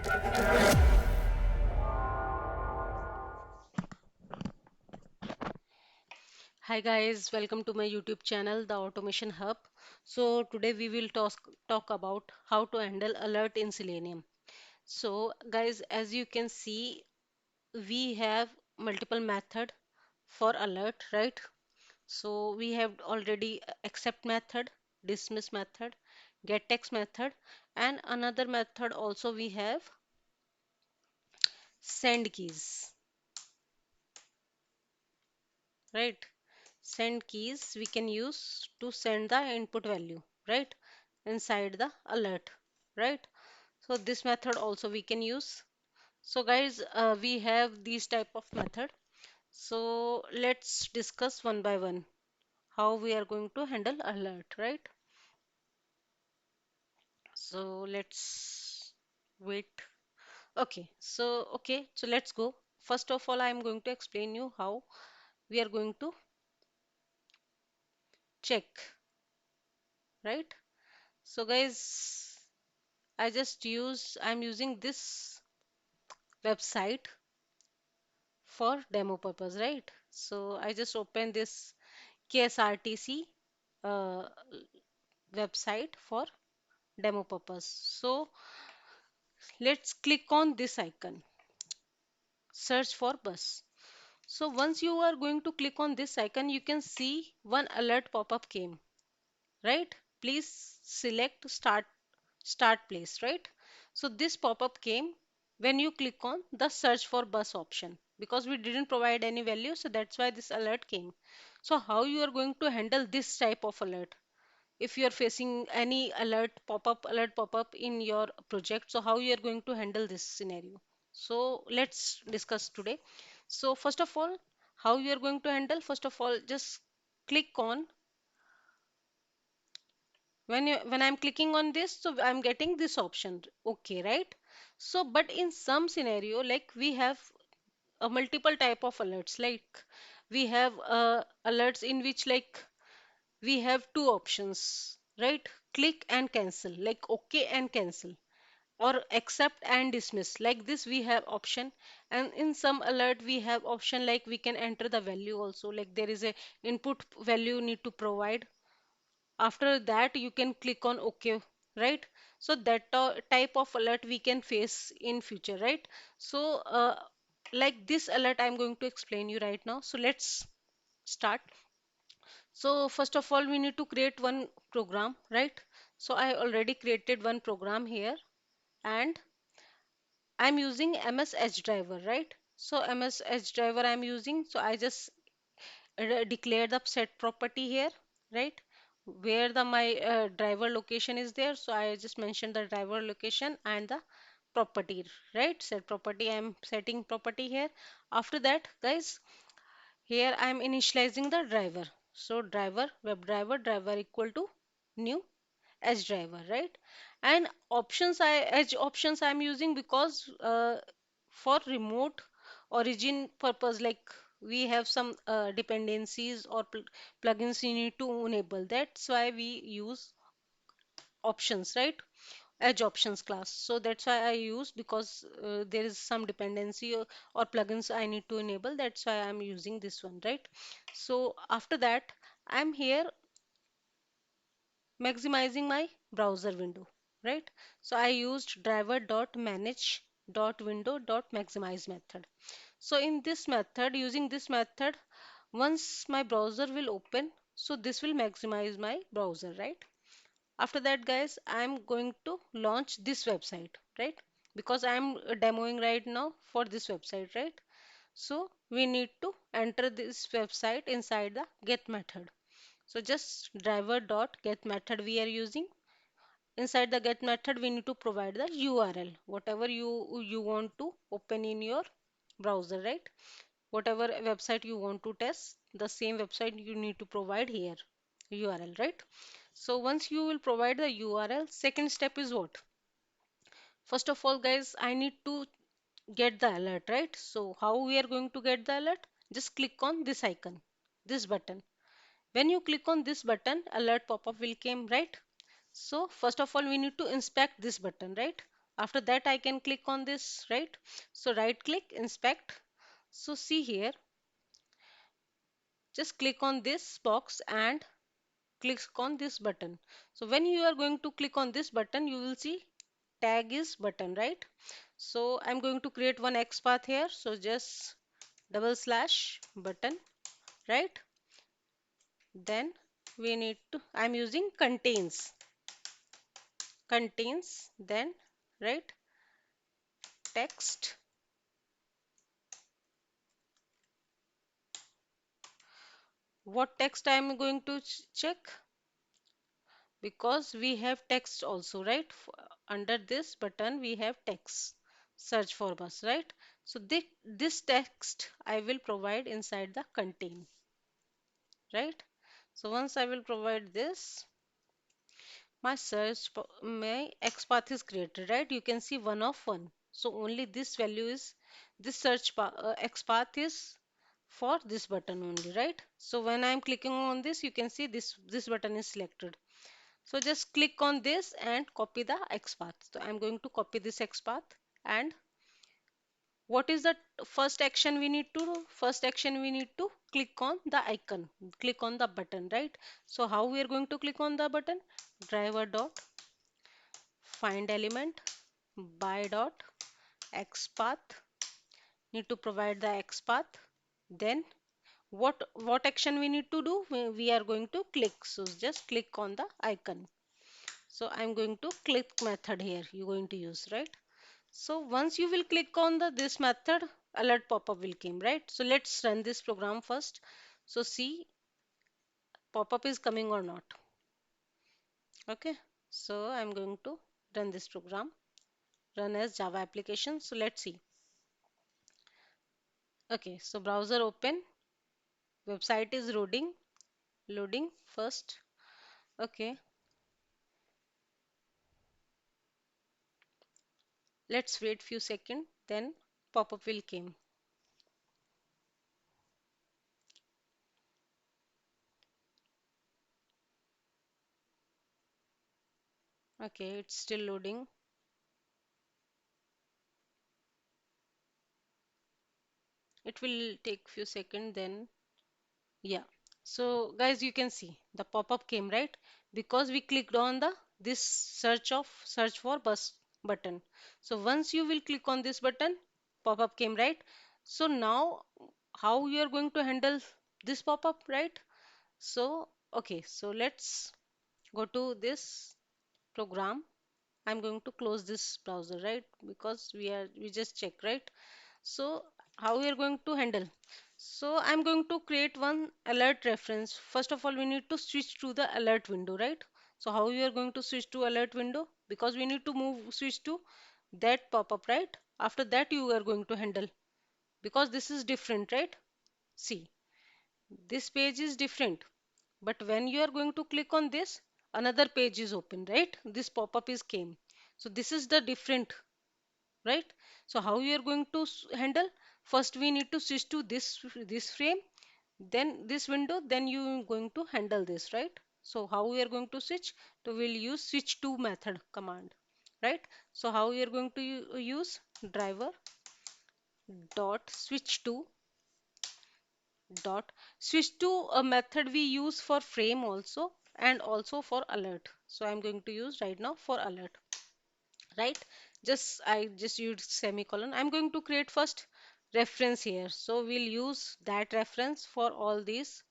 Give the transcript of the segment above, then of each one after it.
Hi guys, welcome to my YouTube channel, The Automation Hub. So today we will talk about how to handle alert in Selenium. So guys, as you can see, we have multiple method for alert, right? So we have already accept method, dismiss method, get text method, and another method also we have send keys, right? Send keys we can use to send the input value, right, inside the alert, right? So this method also we can use. So guys, we have these type of method. So let's discuss one by one how we are going to handle alert, right? So let's wait. Okay, so let's go. First of all, I am going to explain you how we are going to check, right? So guys, I'm using this website for demo purpose, right? So I just open this KSRTC uh, website for demo purpose. So let's click on this icon, search for bus. So once you are going to click on this icon, you can see one alert pop-up came, right? Please select start place, right? So this pop-up came when you click on the search for bus option because we didn't provide any value, so that's why this alert came. So how you are going to handle this type of alert? If you are facing any alert pop-up in your project, so how you are going to handle this scenario? So let's discuss today. So first of all, how you are going to handle? First of all, just click on when I'm clicking on this, so I'm getting this option, okay, right? So but in some scenario, like we have a multiple type of alerts, like we have alerts in which like we have two options, right? Click and cancel, like okay and cancel, or accept and dismiss, like this we have option. And in some alert we have option like we can enter the value also, like there is a input value need to provide. After that you can click on okay, right? So that type of alert we can face in future, right? So like this alert I'm going to explain you right now, so let's start. So first of all we need to create one program, right? So I already created one program here, and I'm using MS Edge driver, right? So MS Edge driver I'm using, so I just declare the set property here, right? Where the my driver location is there, so I just mentioned the driver location and the property, right? Set property, I'm setting property here. After that, guys, here I'm initializing the driver. So driver, driver equal to new edge driver, right? And edge options I'm using because for remote origin purpose, like we have some dependencies or plugins we need to enable. That's why we use options, right? Edge options class. So that's why I use, because there is some dependency or plugins I need to enable. That's why I'm using this one, right? So after that, I'm here maximizing my browser window, right? So I used driver.manage.window.maximize method. So in this method, using this method, once my browser will open, so this will maximize my browser, right? After that, guys, I'm going to launch this website, right? Because I'm demoing right now for this website, right? So we need to enter this website inside the get method. So just driver dot get method we are using. Inside the get method, we need to provide the URL, whatever you want to open in your browser, right? Whatever website you want to test, the same website you need to provide here, URL, right? So once you will provide the URL, second step is what? First of all, guys, I need to get the alert, right? So how we are going to get the alert? Just click on this icon, this button. When you click on this button, alert pop-up will come, right? So first of all, we need to inspect this button, right? After that, I can click on this, right? So right click, inspect. So see here, just click on this box and click on this button. So when you are going to click on this button, you will see tag is button, right? So I'm going to create one XPath here. So just double slash button, right? Then we need to, I'm using contains, then right, text. What text I am going to check? Because we have text also, right? Under this button we have text, search for bus, right? So this text I will provide inside the contain, right? So once I will provide this, my XPath is created, right? You can see one of one. So only this value is, this XPath is for this button only, right? So when I am clicking on this, you can see this button is selected. So just click on this and copy the XPath. So I'm going to copy this XPath, and what is the first action we need to do? First action we need to click on the icon, click on the button, right? So how we are going to click on the button? Driver dot find element by dot XPath. Need to provide the XPath. Then what action we need to do? We are going to click. So just click on the icon. So I'm going to click method here. You're going to use, right? So once you will click on the this method, alert pop-up will come, right? So let's run this program first. So see pop-up is coming or not. Okay. So I'm going to run this program, run as Java application. So let's see. Okay. So browser open, website is loading first. Okay. Let's wait few seconds. Then pop-up will come. Okay. It's still loading. It will take few seconds. Then yeah. So guys, you can see the pop-up came, right? Because we clicked on the this search for bus button. So once you will click on this button, pop-up came, right? So now how you are going to handle this pop-up, right? So okay, so let's go to this program. I'm going to close this browser, right? Because we just check, right? So how we are going to handle? So I'm going to create one alert reference. First of all, we need to switch to the alert window, right? So how we are going to switch to alert window? Because we need to switch to that pop-up, right? After that you are going to handle, because this is different, right? See, this page is different. But when you are going to click on this, another page is open, right? This pop-up is came. So this is the different, right? So how you are going to handle? First we need to switch to this frame, then this window, then you are going to handle this, right? So how we are going to switch? So we'll use switch to method command, right? So how we are going to use driver dot switch to a method we use for frame also, and also for alert. So I'm going to use right now for alert, right? Just I just used semicolon. I'm going to create first reference here. So we'll use that reference for all these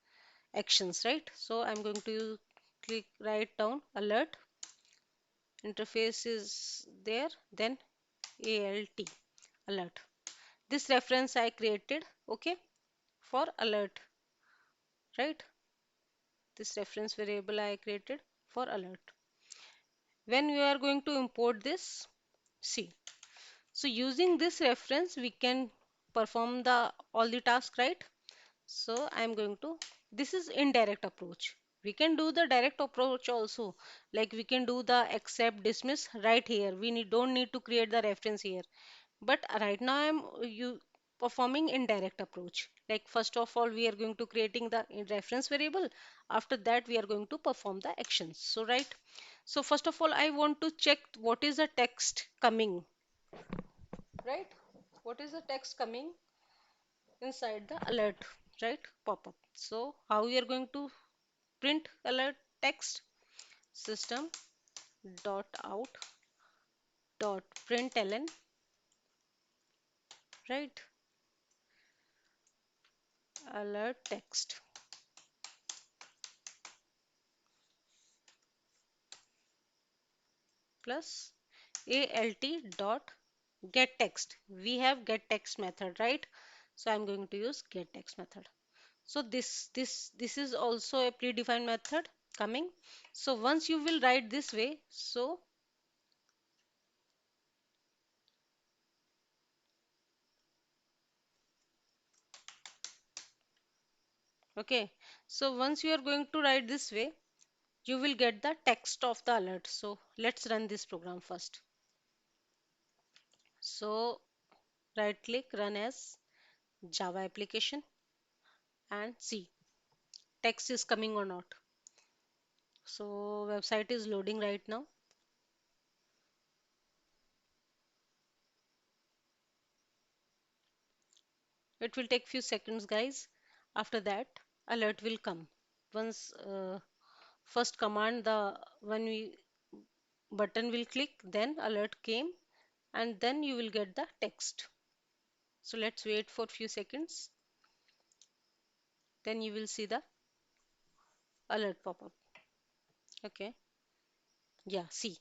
actions, right? So I'm going to click, write down alert, interface is there, then alt, alert. This reference I created, okay, for alert, right? This reference variable I created for alert. When we are going to import this, see, so using this reference we can perform the all the tasks, right? So I'm going to, this is indirect approach. We can do the direct approach also, like we can do the accept dismiss right here. Don't need to create the reference here. But right now I'm you performing indirect approach. Like first of all, we are going to creating the reference variable. After that, we are going to perform the actions. So right. So first of all, I want to check what is the text coming, right? What is the text coming inside the alert, right? Pop-up. So how we are going to print alert text? System dot out dot println, right? Alert text plus alt dot get text. We have get text method, right? So I'm going to use get text method. So this is also a predefined method coming. So once you will write this way, so okay. So once you are going to write this way, you will get the text of the alert. So let's run this program first. So right click, run as Java application, and see text is coming or not. So website is loading right now. It will take few seconds, guys. After that, alert will come. Once first command, the when we button will click, then alert came, and then you will get the text. So let's wait for few seconds. Then you will see the alert pop up. Okay. Yeah, see.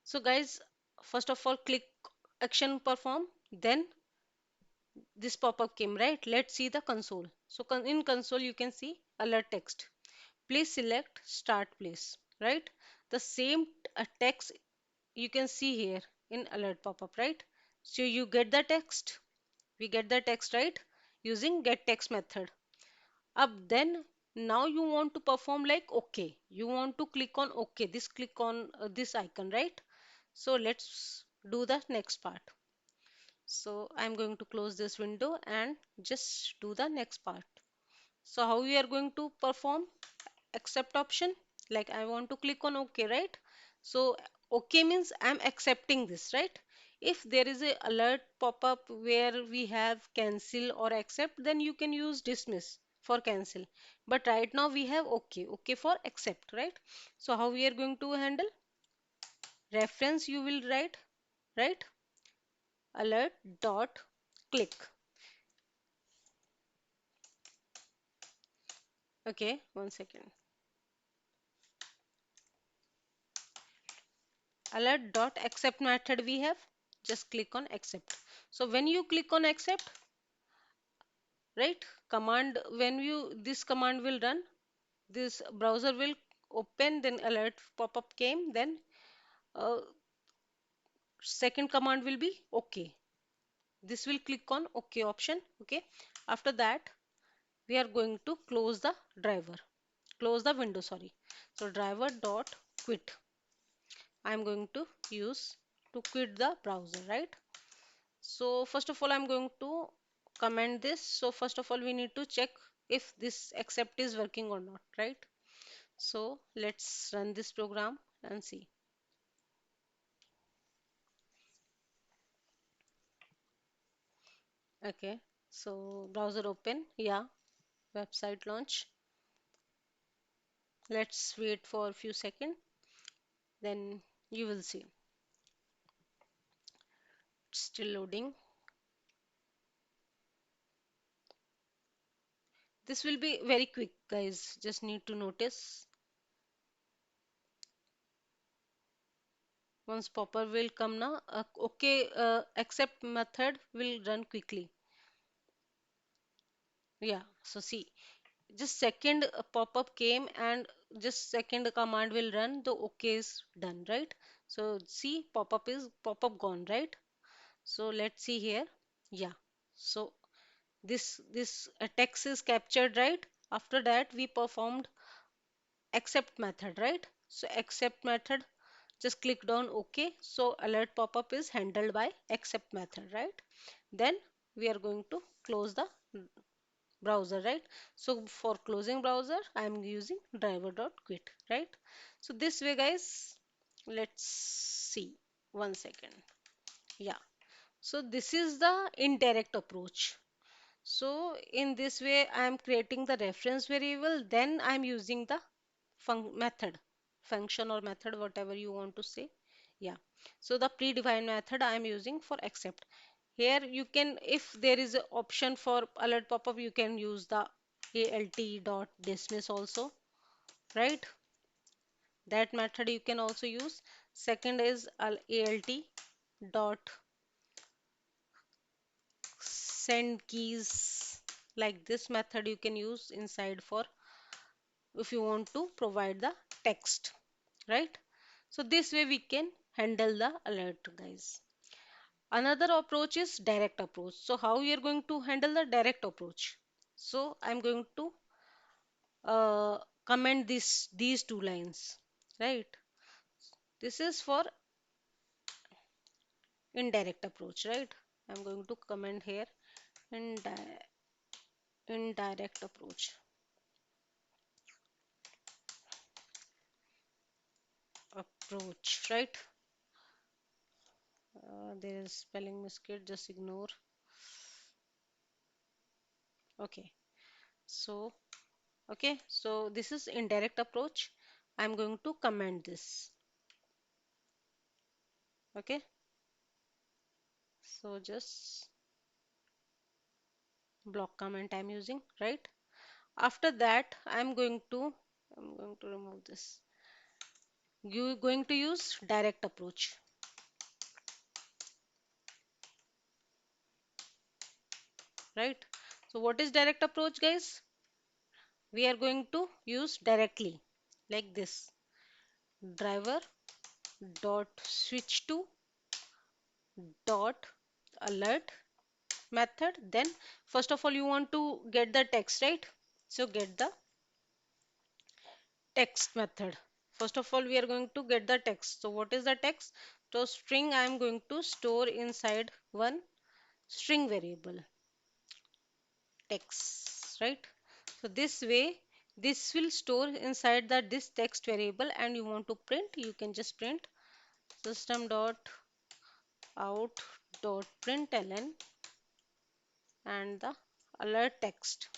So guys, first of all, click action perform. Then this pop-up came, right? Let's see the console. So in console, you can see alert text. Please select start place, right? The same text you can see here in alert pop-up, right? So you get the text. We get the text, right? Using get text method. Up then, now you want to perform like OK. You want to click on OK. This click on this icon, right? So let's do the next part. So I'm going to close this window and just do the next part. So how we are going to perform accept option? Like I want to click on OK, right? So OK means I'm accepting this, right? If there is a alert pop-up where we have cancel or accept, then you can use dismiss for cancel. But right now we have OK, OK for accept, right? So how we are going to handle? Reference you will write, right? Alert dot click. Okay, one second. Alert dot accept method we have. Just click on accept. So when you click on accept, right? Command when you this command will run, this browser will open, then alert pop-up came, then uh, second command will be OK. This will click on OK option. Okay. After that, we are going to close the driver. Close the window, sorry. So driver dot quit. I'm going to use to quit the browser, right? So first of all, I'm going to comment this. So first of all, we need to check if this accept is working or not, right? So let's run this program and see. Okay. So browser open. Yeah. Website launch. Let's wait for a few seconds. Then you will see. Still loading. This will be very quick, guys. Just need to notice. Once popper will come now, okay, accept method will run quickly. Yeah, so see, just second pop-up came and just second command will run, the okay is done, right? So see, pop-up gone, right? So let's see here. Yeah. So this text is captured, right? After that we performed accept method, right? So accept method, just clicked on OK. So alert pop-up is handled by accept method, right? Then we are going to close the browser, right? So for closing browser, I'm using driver.quit, right? So this way, guys, let's see. One second. Yeah. So this is the indirect approach. So in this way, I am creating the reference variable, then I am using the method, function or method, whatever you want to say. Yeah. So the predefined method I am using for accept. Here you can, if there is an option for alert pop-up, you can use the alt dot dismiss also, right? That method you can also use. Second is alt dot send keys. Like this method you can use inside for if you want to provide the text, right? So this way we can handle the alert, guys. Another approach is direct approach. So how we are going to handle the direct approach? So I'm going to comment these two lines, right? This is for indirect approach, right? I'm going to comment here indi indirect approach, right? There is spelling mistake, just ignore. Okay, so okay, so this is indirect approach. I'm going to comment this. Okay, so just block comment I'm using, right? After that, I'm going to remove this. You going to use direct approach, right? So what is direct approach, guys? We are going to use directly like this. Driver dot switch to dot alert method. Then first of all you want to get the text, right? So get the text method. First of all we are going to get the text. So what is the text? So string I am going to store inside one string variable text, right? So this way this will store inside the this text variable, and you want to print, you can just print system dot out dot println and the alert text.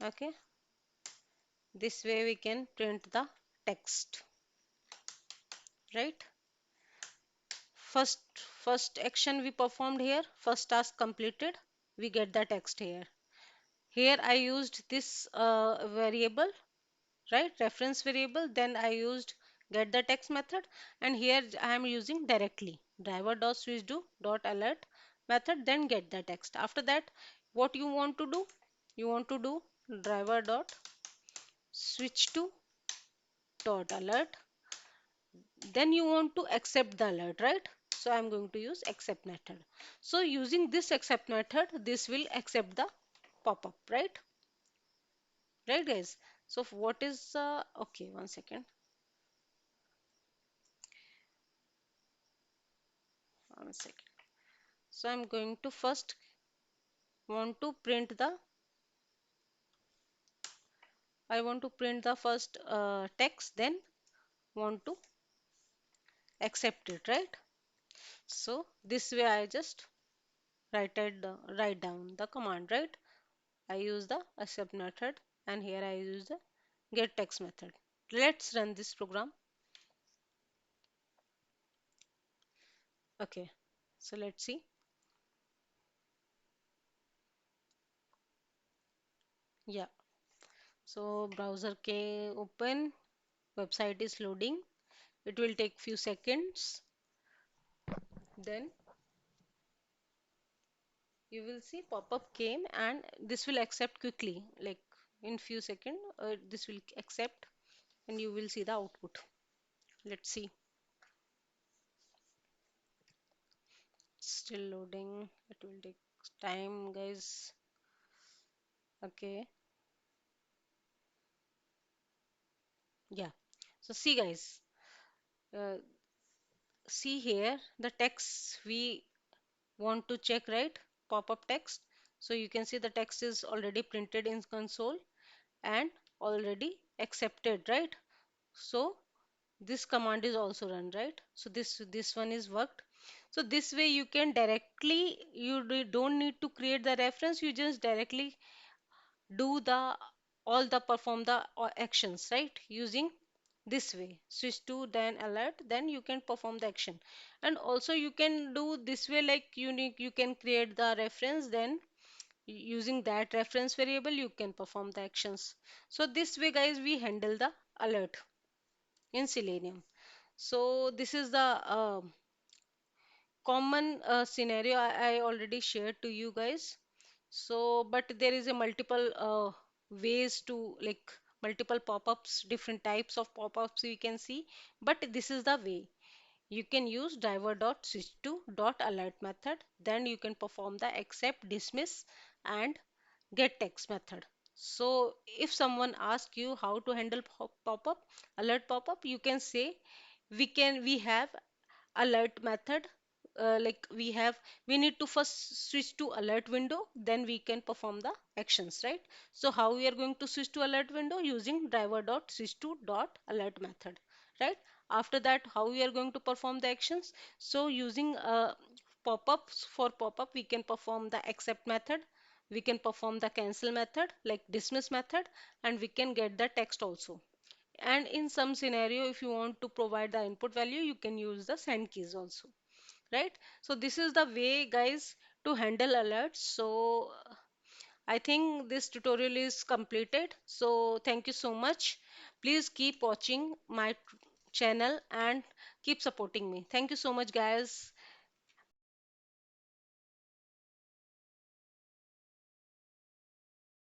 Okay, this way we can print the text, right? First action we performed here, first task completed, we get the text here. Here I used this variable, right, reference variable, then I used get the text method, and here I am using directly driver dot switch to dot alert method, then get the text. After that, what you want to do, you want to do driver dot switch to dot alert, then you want to accept the alert, right? So I'm going to use accept method. So using this accept method, this will accept the pop-up, right guys? So what is okay, one second, one second. So I'm going to first want to print the I want to print the first text, then want to accept it, right? So this way I just write down the command, right? I use the accept method, and here I use the get text method. Let's run this program. Okay, so let's see. Yeah, so browser can open, website is loading, it will take few seconds, then you will see pop-up came, and this will accept quickly, like in few seconds this will accept, and you will see the output. Let's see. Still loading, it will take time, guys. Okay, yeah, so see guys, uh, see here the text we want to check, right? Pop-up text. So you can see the text is already printed in console and already accepted, right? So this command is also run, right? So this one is worked. So this way you can directly, don't need to create the reference, you just directly do the all the perform the actions, right, using this way. Switch to then alert, then you can perform the action. And also you can do this way, like you can create the reference, then using that reference variable you can perform the actions. So this way guys we handle the alert in Selenium. So this is the common scenario I already shared to you guys. So, but there is a multiple ways to, like, multiple pop-ups, different types of pop-ups we can see. But this is the way. You can use driver.switch2.alert method. Then you can perform the accept, dismiss, and get text method. So if someone asks you how to handle pop-up, alert pop-up, you can say we have alert method, like we need to first switch to alert window, then we can perform the actions, right? So how we are going to switch to alert window? Using driver dot switch to dot alert method, right? After that, how we are going to perform the actions? So using pop-ups, for pop-up we can perform the accept method, we can perform the cancel method like dismiss method, and we can get the text also. And in some scenario, if you want to provide the input value, you can use the send keys also, right? So this is the way guys to handle alerts. So I think this tutorial is completed. So thank you so much. Please keep watching my channel and keep supporting me. Thank you so much guys.